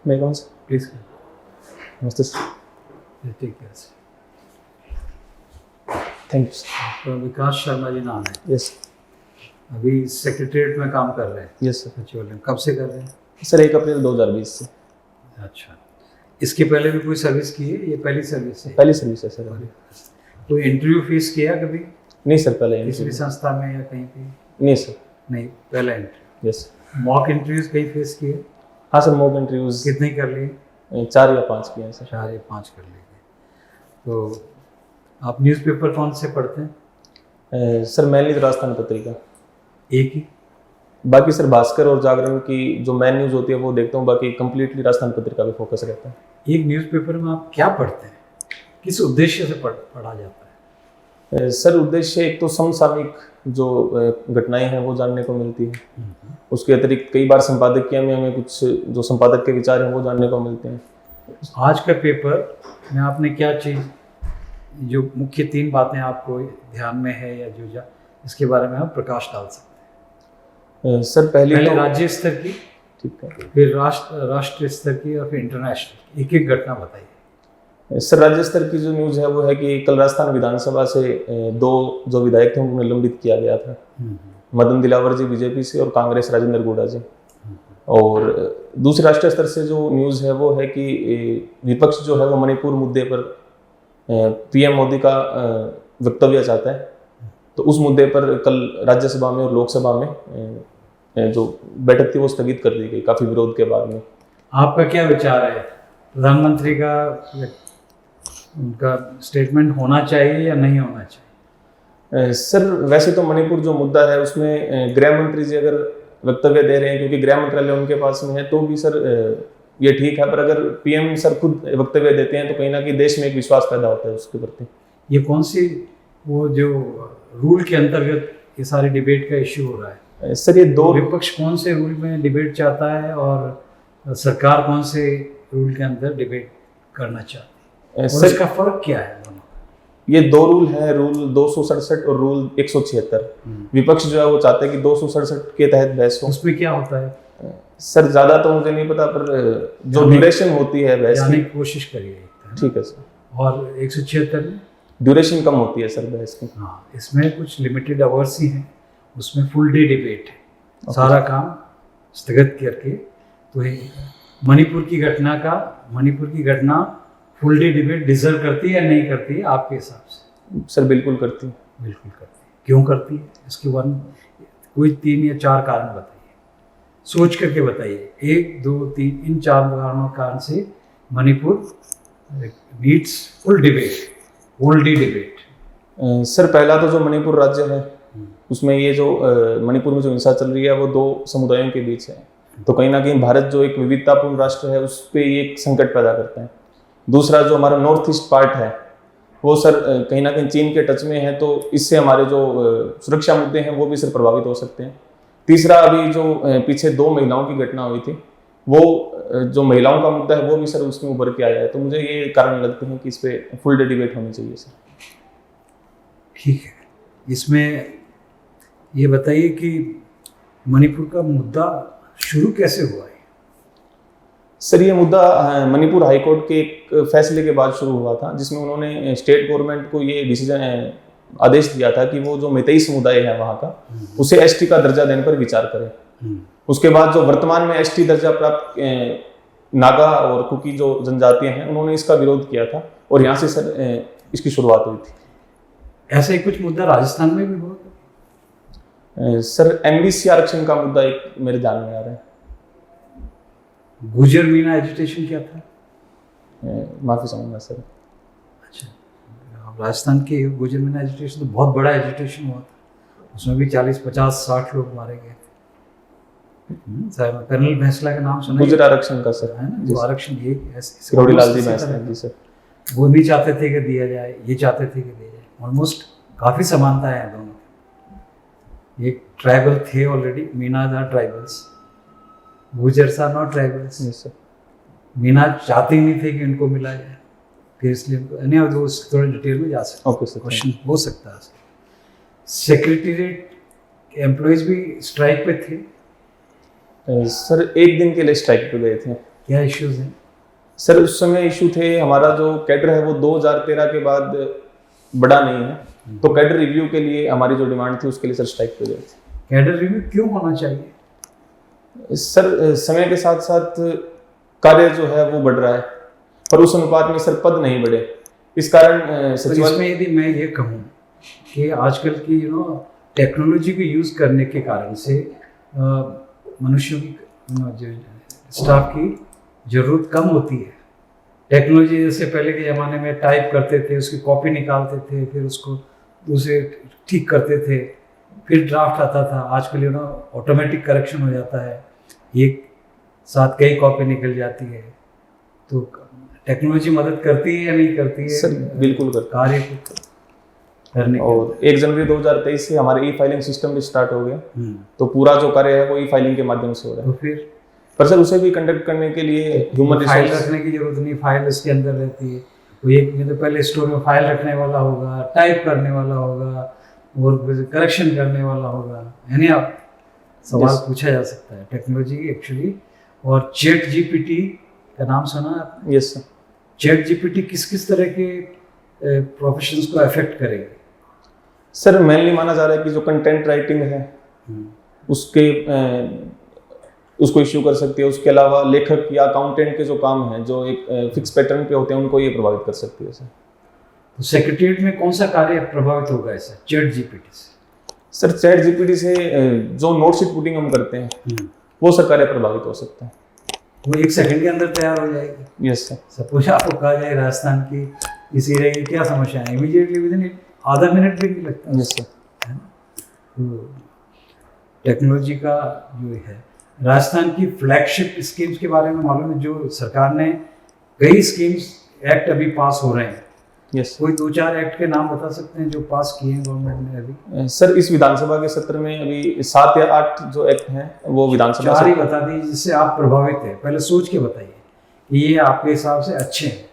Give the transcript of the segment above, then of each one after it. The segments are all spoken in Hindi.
मैं कौन सा प्लीज नमस्ते sir, take care. Thank you sir. तो विकास शर्मा जी नाम है, यस अभी सेक्रेटरीट में काम कर रहे हैं यस सर। सचिवालय। कब से कर रहे हैं? सर 1 अप्रैल 2020 से। अच्छा, इसके पहले भी कोई सर्विस की है? ये पहली सर्विस है? पहली सर्विस है सर अभी। कोई इंटरव्यू फेस किया कभी नहीं सर, पहले किसी भी interview। संस्था में या कहीं पे? नहीं सर। नहीं, पहला इंटरव्यू। यस मॉक इंटरव्यूज कहीं फेस किए? हाँ सर, मॉक इंटरव्यूज कितने कर लिए? 4 या 5 किए हैं सर। 4 या 5 कर लिए। तो आप न्यूज़पेपर कौन से पढ़ते हैं? सर मैनली तो राजस्थान पत्रिका, एक ही? बाकी सर भास्कर और जागरण की जो मैन न्यूज़ होती है वो देखता हूँ, बाकी कंप्लीटली राजस्थान पत्रिका पे फोकस रहता है। एक न्यूज़पेपर में आप क्या पढ़ते हैं? किस उद्देश्य से पढ़ा जाता है? सर उद्देश्य एक तो समसामयिक जो घटनाएं हैं वो जानने को मिलती है, उसके अतिरिक्त कई बार संपादकीय में हमें कुछ जो संपादक के विचार हैं वो जानने को मिलते हैं। आज का पेपर में आपने क्या चीज़, जो मुख्य 3 बातें आपको ध्यान में है या जो इसके बारे में आप प्रकाश डाल सकते हैं? सर पहले पहले तो राज्य स्तर की, ठीक है फिर राष्ट्र स्तर की और फिर इंटरनेशनल। एक एक घटना बताइए। सर राज्य स्तर की जो न्यूज़ है वो है कि कल राजस्थान विधानसभा से 2 जो विधायक थे उनको निलंबित किया गया था। मदन दिलावर जी बीजेपी से और कांग्रेस राजेंद्र गुड़ा जी। और दूसरे राष्ट्रीय स्तर से जो न्यूज़ है वो है कि विपक्ष जो है वो मणिपुर मुद्दे पर पीएम मोदी का वक्तव्य चाहता है, तो उस मुद्दे पर कल राज्यसभा में और लोकसभा में जो बैठक थी वो स्थगित कर दी गई काफ़ी विरोध के बाद में। आपका क्या विचार है? प्रधानमंत्री का उनका स्टेटमेंट होना चाहिए या नहीं होना चाहिए? सर वैसे तो मणिपुर जो मुद्दा है उसमें गृह मंत्री जी अगर वक्तव्य दे रहे हैं क्योंकि गृह मंत्रालय उनके पास में है तो भी सर ये ठीक है, पर अगर पीएम सर खुद वक्तव्य देते हैं तो कहीं ना कहीं देश में एक विश्वास पैदा होता है उसके प्रति। ये कौन सी वो जो रूल के अंतर्गत ये सारी डिबेट का इश्यू हो रहा है? सर ये दो विपक्ष कौन से रूल में डिबेट चाहता है और सरकार कौन से रूल के अंदर डिबेट करना चाहती है, और इसका फर्क क्या है दोनों? ये 2 रूल है, रूल 267 और रूल 176। विपक्ष जो है वो चाहते हैं कि 267 के तहत बहस हो। उसमें क्या होता है? सर ज्यादा तो मुझे नहीं पता, पर जो ड्यूरेशन होती है बहस जानने की, की कोशिश करिए। ठीक है सर। और 176 में ड्यूरेशन कम होती है सर बहस की। हाँ, इसमें कुछ लिमिटेड आवर्स ही हैं, उसमें फुल डे डिबेट है। सारा काम स्थगित करके तो ये मणिपुर की घटना फुल डे डिबेट डिजर्व करती है या नहीं करती है आपके हिसाब से? सर बिल्कुल करती है। बिल्कुल करती है। क्यों करती है? इसके वन कोई 3 या 4 कारण बताइए, सोच करके बताइए। 1 2 3 इन 4 कारण से Manipur needs full debate, full day debate. Sir पहला तो जो मणिपुर राज्य है उसमें ये जो मणिपुर में जो हिंसा चल रही है वो 2 समुदायों के बीच है, तो कहीं ना कहीं भारत जो एक विविधतापूर्ण राष्ट्र है उस पर ये एक संकट पैदा करता है। दूसरा जो हमारा नॉर्थ ईस्ट पार्ट है वो सर कहीं ना कहीं चीन के टच में है, तो इससे हमारे जो सुरक्षा मुद्दे हैं वो भी सर प्रभावित हो सकते हैं। तीसरा अभी जो पीछे 2 महिलाओं की घटना हुई थी वो जो महिलाओं का मुद्दा है वो भी सर उसमें उभर के आया है, तो मुझे ये कारण लगते हैं कि इस पर फुल डे डिबेट होनी चाहिए सर। ठीक है, इसमें ये बताइए कि मणिपुर का मुद्दा शुरू कैसे हुआ है? सर ये मुद्दा मणिपुर हाईकोर्ट के एक फैसले के बाद शुरू हुआ था, जिसमें उन्होंने स्टेट गवर्नमेंट को ये डिसीजन आदेश दिया था कि वो जो मैतेई समुदाय है वहाँ का उसे एसटी का दर्जा देने पर विचार करे। उसके बाद जो वर्तमान में एसटी दर्जा प्राप्त नागा और कुकी जो जनजातियां हैं उन्होंने इसका विरोध किया था और यहाँ से सर इसकी शुरुआत हुई थी। ऐसा ही कुछ मुद्दा राजस्थान में भी हुआ? सर एमबीसी आरक्षण का मुद्दा एक मेरे ध्यान में आ रहा है। गुजर मीना एजुटेशन क्या था? माफी चाहूंगा सर। अच्छा, राजस्थान के गुजर मीना एजुटेशन तो बहुत बड़ा एजुटेशन हुआ था, उसमें भी 40 50 60 लोग मारे गए थे। कर्नल भैंसला का नाम सुना? गुजर आरक्षण का सर है ना, जो आरक्षण ये किरोड़ीलाल जी भैंसला जी सर, वो नहीं चाहते थे कि दिया जाए, ये चाहते थे कि दिया जाए। ऑलमोस्ट काफ़ी समानता है दोनों। एक ट्राइबल थे already, Meenas are tribals, Gujjars are not tribals. Meena चाहते नहीं थे कि उनको मिला जाए, फिर इसलिए वो थोड़ा डिटेल में जा सकते। ओके सर, क्वेश्चन हो सकता है। सेक्रेटेरिएट के एम्प्लॉयज भी स्ट्राइक पे थे? सर 1 दिन के लिए स्ट्राइक पे गए थे। क्या इश्यूज हैं? सर उस समय इशू थे, हमारा जो कैडर है वो 2013 के बाद बढ़ा नहीं है, तो कैडर रिव्यू के लिए हमारी जो डिमांड थी उसके लिए सर स्ट्राइक पे गए थे। कैडर रिव्यू क्यों होना चाहिए? सर समय के साथ साथ कार्य जो है वो बढ़ रहा है, पर उस अनुपात में सर पद नहीं बढ़े, इस कारण तो सचिवालय। इसमें यदि मैं ये कहूँ कि आजकल की टेक्नोलॉजी को यूज़ करने के कारण से मनुष्यों की जो स्टाफ की ज़रूरत कम होती है। टेक्नोलॉजी जैसे पहले के ज़माने में टाइप करते थे, उसकी कॉपी निकालते थे, फिर उसको दूसरे ठीक करते थे, फिर ड्राफ्ट आता था। आजकल ऑटोमेटिक करेक्शन हो जाता है, एक साथ कई कॉपी निकल जाती है। तो टेक्नोलॉजी मदद करती है या नहीं करती है? सर बिल्कुल करता है। कार्य को करने और 1 जनवरी 2023 से हमारे ई फाइलिंग सिस्टम भी स्टार्ट हो गया, हम्म। तो पूरा जो कार्य है वो ई फाइलिंग के माध्यम से हो रहा तो है। फिर पर सर उसे भी कंडक्ट करने के लिए ह्यूमन फाइल रिसोर्स। रखने की जरूरत नहीं, फाइल उसके अंदर रहती है। वो एक में तो पहले स्टोर में फाइल रखने वाला होगा, टाइप करने वाला होगा और करेक्शन करने वाला होगा, यानी आप सवाल Yes. पूछा जा सकता है टेक्नोलॉजी एक्चुअली। और चैट जीपीटी का नाम सुना आपने? Yes sir. चैट जीपीटी किस किस तरह के प्रोफेशंस को अफेक्ट करेगी? सर मेनली माना जा रहा है कि जो कंटेंट राइटिंग है उसके उसको इश्यू कर सकती है। उसके अलावा लेखक या अकाउंटेंट के जो काम हैं जो एक फिक्स पैटर्न पे होते हैं उनको ये प्रभावित कर सकती है सर। तो सेक्रेटरीट में कौन सा कार्य प्रभावित होगा ऐसा चैट जीपीटी से? सर चैट जीपीटी से जो नोटशीट पुटिंग हम करते हैं वो सर कार्य प्रभावित हो सकता है। वो 1 सेकंड के अंदर तैयार हो जाएगी। Yes sir. सपोज आपको कहा जाए राजस्थान की इस एरिया की क्या समस्या है, इमीडिएटली विद इन आधा मिनट भी नहीं लगता। Yes sir. तो टेक्नोलॉजी का जो है, राजस्थान की फ्लैगशिप स्कीम्स के बारे में मालूम है? जो सरकार ने कई स्कीम्स एक्ट अभी पास हो रहे हैं, यस कोई 2-4 एक्ट के नाम बता सकते हैं जो पास किए हैं गवर्नमेंट ने अभी? सर इस विधानसभा के सत्र में अभी 7 या 8 जो एक्ट हैं वो विधानसभा 4 ही से। बता दीजिए जिससे आप प्रभावित हैं। पहले सोच के बताइए कि ये आपके हिसाब से अच्छे हैं,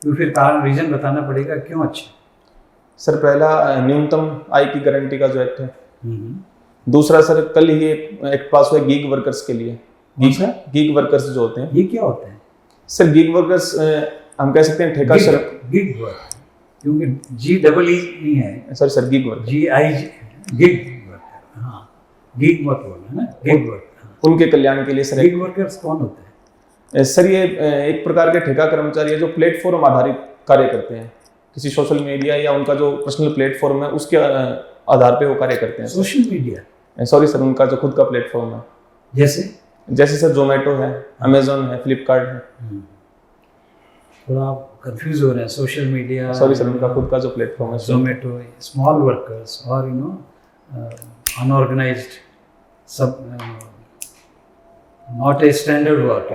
तो फिर कारण रीजन बताना पड़ेगा क्यों अच्छे। सर पहला न्यूनतम आय की गारंटी का जो एक्ट है। दूसरा सर कल ही एक एक्ट पास हुआ है गीग वर्कर्स के लिए। गीग वर्कर्स जो होते हैं, ये क्या होते हैं? सर गीग वर्कर्स हम कह सकते हैं ठेका श्रम। गिग वर्क, क्योंकि जी डबल ई नहीं है, सर गीग वर्क जी आई गिग वर्कर। हाँ, गिग मत बोलना ना, गिग वर्कर। उनके कल्याण के लिए सर गिग वर्कर्स कौन होते हैं? सर ये एक प्रकार के ठेका कर्मचारी है जो प्लेटफॉर्म आधारित कार्य करते हैं। किसी सोशल मीडिया या उनका जो पर्सनल प्लेटफॉर्म है उसके आधार पे वो कार्य करते हैं। Social media? सॉरी सर, उनका जो खुद का प्लेटफॉर्म है, जैसे सर जोमेटो है, अमेजोन है, फ्लिपकार्ट है। थोड़ा आप कंफ्यूज हो रहे हैं। सोशल मीडिया, सॉरी सर, उनका खुद का जो प्लेटफॉर्म है जोमेटो, स्मॉल वर्कर्स और अनऑर्गेनाइज्ड, सब not a standard work,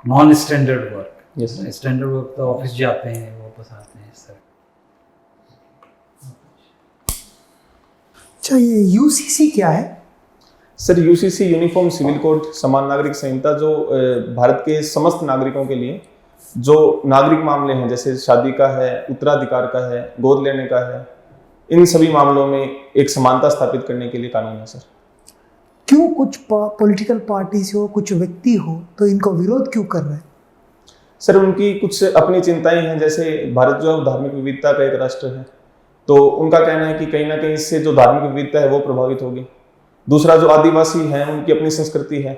non standard work. Yes standard work तो ऑफिस जाते हैं वापस आते हैं, इस तरह। अच्छा, ये यूसीसी क्या है? Sir UCC uniform civil code समान नागरिक संहिता जो भारत के समस्त नागरिकों के लिए जो नागरिक मामले हैं जैसे शादी का है, उत्तराधिकार का है, गोद लेने का है, इन सभी मामलों में एक समानता स्थापित करने के लिए कानून है सर। क्यों कुछ पॉलिटिकल पार्टीज हो, कुछ व्यक्ति हो, तो इनको विरोध क्यों कर रहे हैं? सर उनकी कुछ अपनी चिंताएं हैं। जैसे भारत जो है धार्मिक विविधता का एक राष्ट्र है, तो उनका कहना है कि कहीं ना कहीं इससे जो धार्मिक विविधता है वो प्रभावित होगी। दूसरा जो आदिवासी हैं उनकी अपनी संस्कृति है,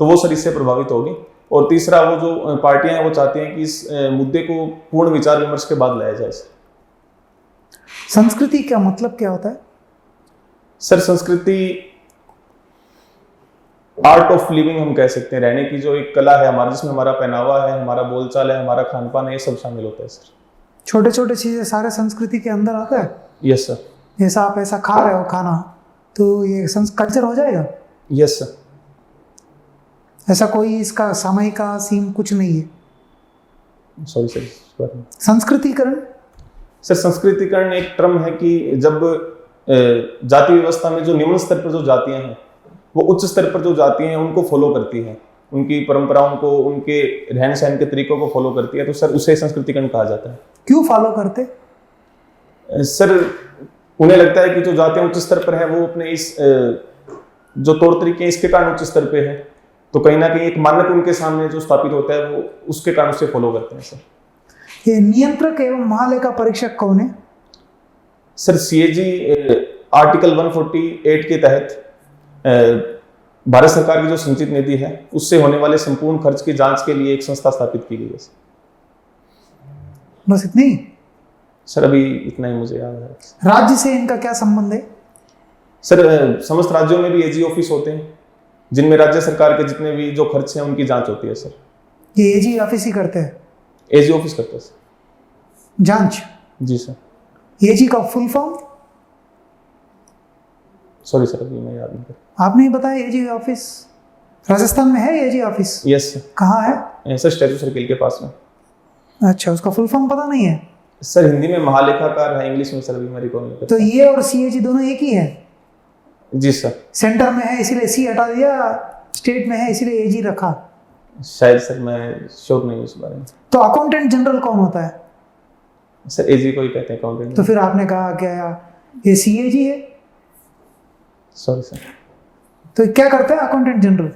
तो वो सर इससे प्रभावित होगी। और तीसरा वो जो पार्टियां हैं वो चाहती हैं कि इस मुद्दे को पूर्ण विचार विमर्श के बाद लाया जाए। संस्कृति का मतलब क्या होता है? सर संस्कृति आर्ट ऑफ लिविंग हम कह सकते हैं, रहने की जो एक कला है हमारा, जिसमें हमारा पहनावा है, हमारा बोलचाल है, हमारा खान पान है, ये सब शामिल होता है सर। छोटे छोटे चीजें सारे संस्कृति के अंदर आता है? Yes sir. जैसा आप ऐसा खा रहे हो खाना, तो ये कल्चर हो जाएगा? Yes sir. ऐसा कोई इसका समय का सीम कुछ नहीं है? Sorry sir. संस्कृतिकरण? सर संस्कृतिकरण एक टर्म है कि जब जाति व्यवस्था में जो निम्न स्तर पर जो जातियां हैं वो उच्च स्तर पर जो जातियां हैं उनको फॉलो करती हैं, उनकी परंपराओं को, उनके रहन सहन के तरीकों को फॉलो करती है, तो सर उसे संस्कृतिकरण कहा जाता है। क्यों फॉलो करते? सर उन्हें लगता है कि जो जातियां उच्च स्तर पर है वो अपने इस जो तौर तरीके इसके कारण उच्च स्तर पे है, तो कहीं ना कहीं एक मानक उनके सामने जो स्थापित होता है वो उसके कारण से फॉलो करते हैं सर। ये नियंत्रक एवं महालेखा परीक्षक कौन है? सर सीएजी आर्टिकल 148 के तहत भारत सरकार की जो संचित निधि है उससे होने वाले संपूर्ण खर्च की जांच के लिए एक संस्था स्थापित की गई है सर। बस इतनी ही? सर अभी इतना ही मुझे याद है। राज्य से इनका क्या संबंध है? सर समस्त राज्यों में भी एजी ऑफिस होते हैं जिनमें राज्य सरकार के जितने भी जो खर्च हैं उनकी जांच होती है सर। ये एजी ऑफिस ही करते हैं एजी ऑफिस करते हैं सर। जांच? जी सर। एजी का फुल फॉर्म? सॉरी सर अभी मैं याद नहीं कर। आपने ही बताया एजी ऑफिस राजस्थान में है। AG office yes sir. कहाँ है? सर स्टैचू सर्किल के पास में। अच्छा, उसका फुल फॉर्म पता नहीं है? सर हिंदी में महालेखाकार है, इंग्लिश में सर अभी मैं रिकॉल नहीं कर। तो ये और सीएजी दोनों एक ही है? जी सर। सेंटर में है इसीलिए सी हटा दिया, स्टेट में है इसीलिए एजी रखा? शायद सर मैं श्योर नहीं हूँ इस बारे में। तो अकाउंटेंट जनरल कौन होता है? सर एजी को ही कहते हैं अकाउंटेंट। तो फिर आपने कहा क्या ये सीएजी है? Sorry sir. तो क्या करता है अकाउंटेंट जनरल?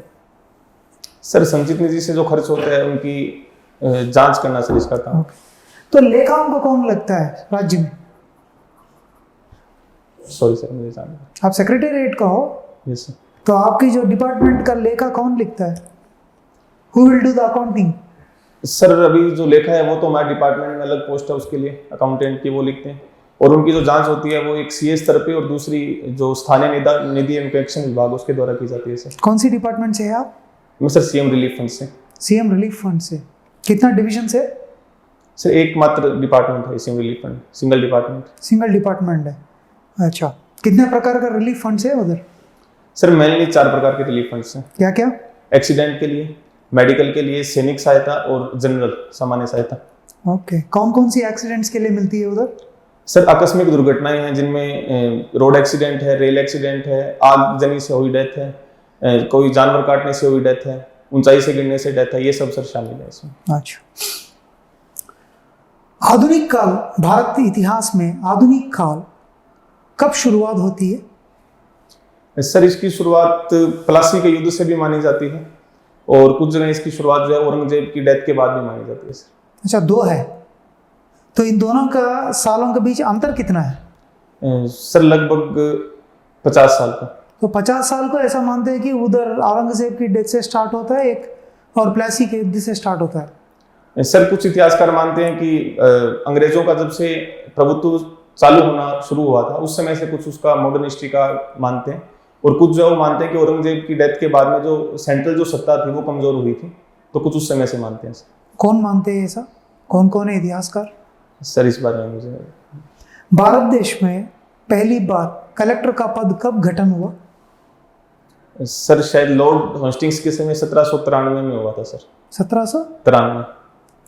सर संचित निधि से जो खर्च होता है उनकी जांच करना सर इसका काम। तो लेखाओं को कौन लगता है राज्य में? सॉरी सर मुझे जानना। आप सेक्रेटेरिएट का हो? Yes sir. तो आपकी जो डिपार्टमेंट का लेखा कौन लिखता है? Who will do the accounting? Sir अभी जो लेखा है वो तो हमारे डिपार्टमेंट में अलग पोस्ट है उसके लिए अकाउंटेंट की, वो लिखते हैं। और उनकी जो जांच होती है वो एक सीए स्तर पे और दूसरी जो स्थानीय निधि एवं कलेक्शन विभाग उसके द्वारा की जाती है सर। कौन सी डिपार्टमेंट से है आप? मैं सर सीएम रिलीफ फंड से। सीएम रिलीफ फंड से? कितना डिवीजन से? सर एकमात्र डिपार्टमेंट है CM relief fund, single department. Single department है। अच्छा, कितने प्रकार का रिलीफ फंड है उधर? सर मेनली 4 प्रकार के रिलीफ फंड्स हैं। क्या क्या? एक्सीडेंट के लिए, मेडिकल के लिए, सैनिक सहायता और जनरल सामान्य सहायता। ओके, कौन कौन सी एक्सीडेंट्स के लिए मिलती है उधर? सर आकस्मिक दुर्घटनाएं हैं जिनमें रोड एक्सीडेंट है, रेल एक्सीडेंट है, आगजनी से हुई डेथ है, कोई जानवर काटने से हुई डेथ है, ऊंचाई से गिरने से डेथ है, ये सब सर शामिल है इसमें। अच्छा, आधुनिक काल, भारत के इतिहास में आधुनिक काल कब शुरुआत होती है? सर इसकी शुरुआत प्लासी के युद्ध से भी मानी जाती है और कुछ जगह इसकी शुरुआत जो है औरंगजेब की डेथ के बाद भी मानी जाती है सर। अच्छा, 2 है। तो इन दोनों का सालों के बीच अंतर कितना है? सर लगभग 50 साल का। तो 50 साल को ऐसा मानते हैं कि उधर औरंगजेब की डेथ से स्टार्ट होता है एक, और प्लासी के युद्ध से स्टार्ट होता है। सर कुछ इतिहासकार मानते हैं कि अंग्रेजों का जब से प्रभुत्व चालू होना शुरू हुआ था उस समय से कुछ उसका मॉडर्न हिस्ट्री का मानते हैं, और कुछ जो मानते हैं कि औरंगजेब की डेथ के बाद में जो सेंट्रल जो सत्ता थी वो कमजोर हुई थी, तो कुछ उस समय से मानते हैं। कौन मानते हैं ऐसा? कौन कौन है इतिहासकार? सर इस बारे में मुझे। भारत देश में पहली बार कलेक्टर का पद कब गठन हुआ? सर शायद लॉर्ड हेस्टिंग्स के समय 1793 में हुआ था सर। 1793?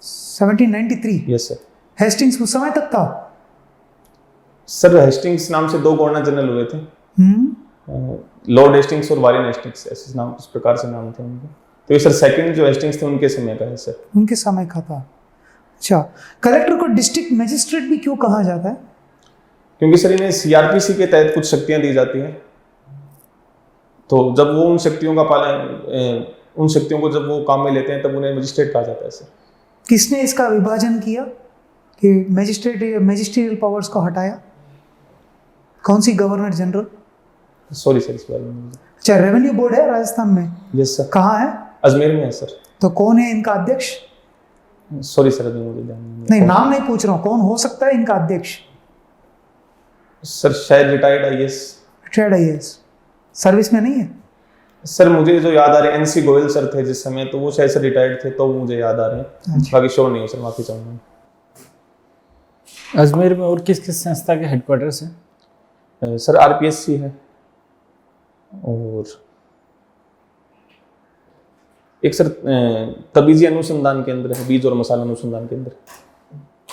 1793? Yes sir. हेस्टिंग्स उस समय तक था? सर हेस्टिंग्स नाम से 2 गवर्नर जनरल हुए थे, लॉर्ड हेस्टिंग्स और वारेन हेस्टिंग्स, ऐसे नाम इस प्रकार से नाम थे उनके। तो ये सर सेकंड जो हेस्टिंग्स थे उनके समय का है सर। उनके समय का था। अच्छा, कलेक्टर को डिस्ट्रिक्ट मजिस्ट्रेट भी क्यों कहा जाता है? क्योंकि सर इन्हें सीआरपीसी के तहत कुछ शक्तियां दी जाती हैं, तो जब वो उन शक्तियों का पालन, उन शक्तियों को जब वो काम में लेते हैं तब उन्हें मजिस्ट्रेट कहा जाता है सर। किसने इसका विभाजन किया कि मैजिस्ट्रियल पावर्स को हटाया? कौन सी गवर्नर जनरल? सॉरी सर इस बारे में। अच्छा, रेवेन्यू बोर्ड है राजस्थान में? Yes sir. कहाँ है? अजमेर में है सर। तो कौन है इनका अध्यक्ष? सॉरी सर अभी मुझे नहीं, नाम नहीं पूछ रहा हूँ, कौन हो सकता है इनका अध्यक्ष? सर शायद retired IAS. Retired IAS, service में नहीं है? सर मुझे जो याद आ रहे हैं एनसी गोयल सर थे जिस समय, तो वो शायद सर रिटायर्ड थे, तो मुझे याद आ रहे हैं। अच्छा। बाकी श्योर नहीं हो सर, माफी चाहूंगा। अजमेर में और किस किस संस्था के हेडक्वार्टर्स हैं? सर आरपीएससी है और एक सर तबीजी अनुसंधान केंद्र है, बीज और मसाला अनुसंधान केंद्र।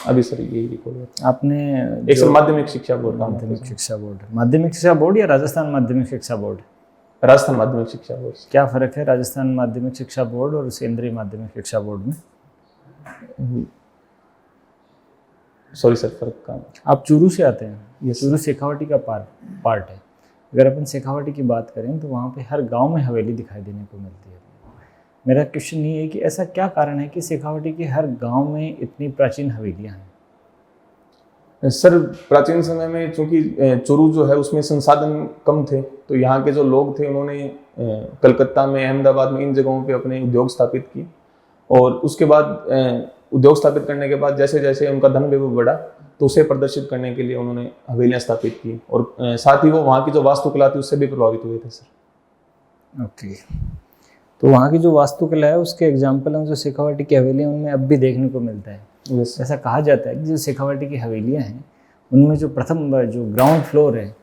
अभी सर यही रिकॉर्ड है। आपने एक सर माध्यमिक शिक्षा बोर्ड। माध्यमिक शिक्षा बोर्ड, माध्यमिक शिक्षा बोर्ड या राजस्थान माध्यमिक शिक्षा बोर्ड? राजस्थान माध्यमिक शिक्षा बोर्ड। क्या फर्क है राजस्थान माध्यमिक शिक्षा बोर्ड और केंद्रीय माध्यमिक शिक्षा बोर्ड में? सॉरी सर फर्क का। आप चूरू से आते हैं, ये चूरू शेखावाटी का पार्ट है। अगर अपन शेखावाटी की बात करें तो वहाँ पे हर गांव में हवेली दिखाई देने को मिलती है। मेरा क्वेश्चन ये है कि ऐसा क्या कारण है कि शेखावटी के हर गांव में इतनी प्राचीन हवेलियां हैं? सर प्राचीन समय में चूंकि चुरू जो है उसमें संसाधन कम थे, तो यहाँ के जो लोग थे उन्होंने कलकत्ता में, अहमदाबाद में, इन जगहों पे अपने उद्योग स्थापित किए। और उसके बाद उद्योग स्थापित करने के बाद जैसे जैसे उनका धन वैभव बढ़ा, तो उसे प्रदर्शित करने के लिए उन्होंने हवेलियाँ स्थापित की। और साथ ही वो वहाँ की जो वास्तुकला थी उससे भी प्रभावित हुए थे सर। ओके, तो वहाँ की जो वास्तुकला है उसके एग्जाम्पल हैं जो शेखावटी की हवेलियाँ उनमें अब भी देखने को मिलता है। यस ऐसा कहा जाता है कि जो शेखावटी की हवेलियाँ हैं उनमें जो ग्राउंड फ्लोर है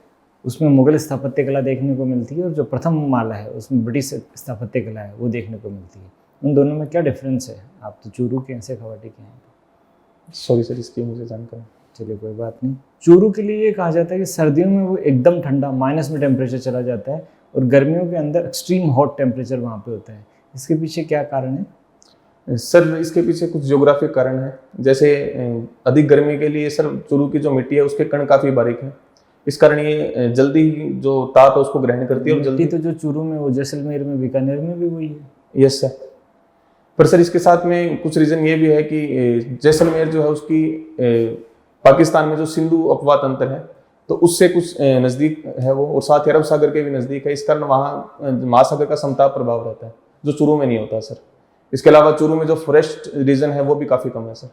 उसमें मुगल स्थापत्य कला देखने को मिलती है, और जो प्रथम माला है उसमें ब्रिटिश स्थापत्य कला है वो देखने को मिलती है। उन दोनों में क्या डिफरेंस है? आप तो चूरू के हैं, शेखावटी के हैं। सॉरी सर, इसकी मुझे जानकारी। चलिए कोई बात नहीं। चूरू के लिए ये कहा जाता है कि सर्दियों में वो एकदम ठंडा माइनस में टेम्परेचर चला जाता है, और गर्मियों के अंदर एक्सट्रीम हॉट टेम्परेचर वहाँ पे होता है। इसके पीछे क्या कारण है? सर इसके पीछे कुछ ज्योग्राफिक कारण है। जैसे अधिक गर्मी के लिए सर चूरू की जो मिट्टी है उसके कण काफ़ी बारीक हैं, इस कारण ये जल्दी ही जो ताप है उसको ग्रहण करती है और जल्दी। तो जो चूरू में वो जैसलमेर में, बीकानेर में भी वही है। यस सर, पर सर इसके साथ में कुछ रीज़न ये भी है कि जैसलमेर जो है उसकी पाकिस्तान में जो सिंधु अपवाद अंतर है तो उससे कुछ नज़दीक है वो, और साथ ही अरब सागर के भी नज़दीक है। इस कारण वहाँ महासागर का समताप प्रभाव रहता है जो चूरू में नहीं होता सर। इसके अलावा चूरू में जो फॉरेस्ट रीजन है वो भी काफ़ी कम है सर।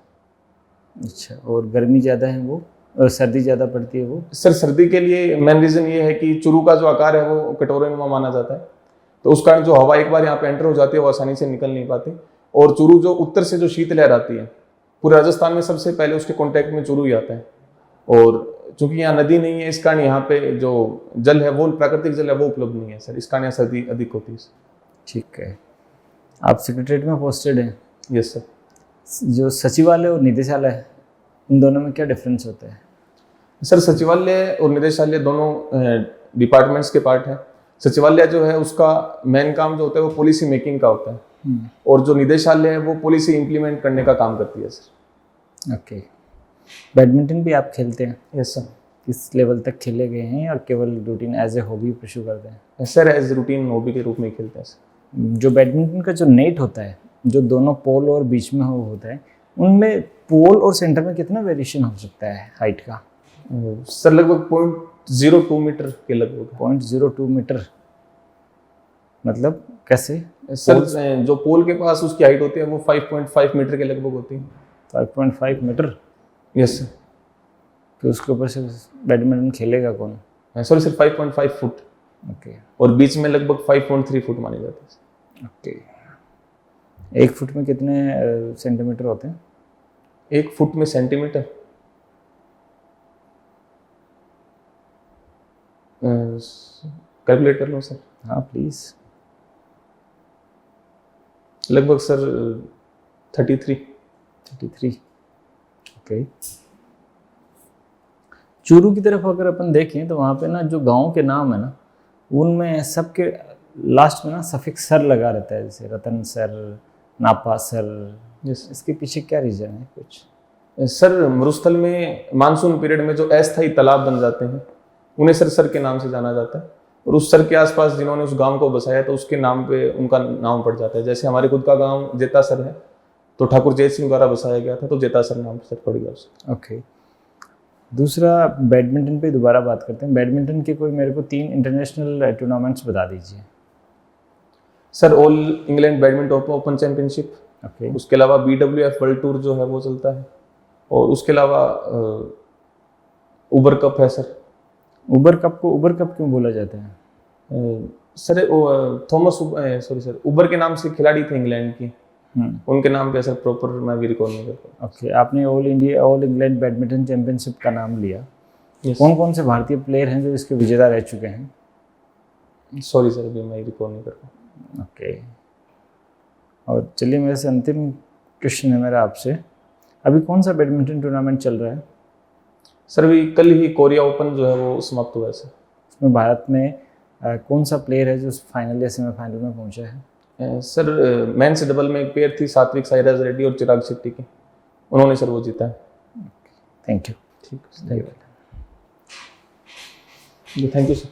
अच्छा, और गर्मी ज़्यादा है वो, और सर्दी ज़्यादा पड़ती है वो? सर सर्दी के लिए मेन रीज़न ये है कि चूरू का जो आकार है वो कटोरेनुमा माना जाता है, तो उस कारण जो हवा एक बार यहाँ पे एंटर हो जाती है वो आसानी से निकल नहीं पाती। और चूरू जो उत्तर से जो शीतलहर आती है पूरे राजस्थान में सबसे पहले उसके कॉन्टैक्ट में चूरू ही आता है। और चूंकि यहाँ नदी नहीं है इस कारण यहाँ पे जो जल है वो प्राकृतिक जल है वो उपलब्ध नहीं है सर, इस कारण यहाँ सर्दी अधिक होती है। ठीक है, आप सेक्रेटरीट में पोस्टेड हैं? Yes sir. जो सचिवालय और निदेशालय है इन दोनों में क्या डिफरेंस होता है? सर सचिवालय और निदेशालय दोनों डिपार्टमेंट्स के पार्ट हैं। सचिवालय जो है उसका मेन काम जो होता है वो पॉलिसी मेकिंग का होता है, और जो निदेशालय है वो पॉलिसी इंप्लीमेंट करने का काम करती है सर। ओके, बैडमिंटन भी आप खेलते हैं? Yes sir. किस लेवल तक खेले गए हैं, और केवल routine as a hobby pursue करते हैं? सर एज रूटीन हॉबी के रूप में खेलते हैं सर। जो बैडमिंटन का जो नेट होता है जो दोनों पोल और बीच में होता है, उनमें पोल और सेंटर में कितना वेरिएशन हो सकता है हाइट का? सर लगभग 0.02 मीटर के लगभग। 0.02 मीटर मतलब कैसे? सर जो पोल के पास उसकी हाइट होती है वो 5.5 मीटर के लगभग होती है। 5.5 मीटर? Yes sir. तो उसके ऊपर से बैडमिंटन खेलेगा कौन? Sorry sir, 5.5 foot. ओके, और बीच में लगभग 5.3 फुट माने जाते हैं। ओके, 1 फुट में कितने सेंटीमीटर होते हैं? 1 फुट में सेंटीमीटर कैलकुलेट कर लो सर। हाँ प्लीज़। लगभग सर 33। ओके। चूरू की तरफ अगर अपन देखें तो वहाँ पे ना जो गाँव के नाम है ना उनमें सबके लास्ट में ना सफिक्स सर लगा रहता है, जैसे रतन सर, नापा सर। यस। इसके पीछे क्या रीज़न है कुछ? सर मरुस्थल में मानसून पीरियड में जो अस्थायी तालाब बन जाते हैं उन्हें सर के नाम से जाना जाता है, और उस सर के आसपास जिन्होंने उस गांव को बसाया तो उसके नाम पे उनका नाम पड़ जाता है। जैसे हमारे खुद का गांव जेतासर है तो ठाकुर जय सिंह द्वारा बसाया गया था तो जेतासर नाम सर पड़ गया उसका। ओके। दूसरा बैडमिंटन पे दोबारा बात करते हैं। बैडमिंटन के कोई मेरे को 3 इंटरनेशनल टूर्नामेंट्स बता दीजिए। Sir all England badminton open championship, okay. उसके अलावा BWF वर्ल्ड टूर जो है वो चलता है, और उसके अलावा उबर कप है सर। उबर कप को उबर कप क्यों बोला जाता है? सर उबर के नाम से खिलाड़ी थे इंग्लैंड की, उनके नाम पे सर प्रॉपर मैं भी रिकॉल नहीं कर पाता। ओके, आपने ऑल इंग्लैंड बैडमिंटन चैंपियनशिप का नाम लिया। कौन कौन से भारतीय प्लेयर हैं जो इसके विजेता रह चुके हैं? सॉरी सर, अभी मैं रिकॉल नहीं कर पाता। ओके। और चलिए मेरे से अंतिम क्वेश्चन है मेरा आपसे, अभी कौन सा बैडमिंटन टूर्नामेंट चल रहा है? सर अभी कल ही कोरिया ओपन जो है वो समाप्त हुआ है सर। उसमें भारत में कौन सा प्लेयर है जो फाइनल या सेमीफाइनल में पहुंचा है? सर मेंस डबल में एक पेयर थी सात्विक साईराज रेड्डी और चिराग शेट्टी की, उन्होंने सर वो जीता है। Thank you. ठीक है, थैंक यू सर।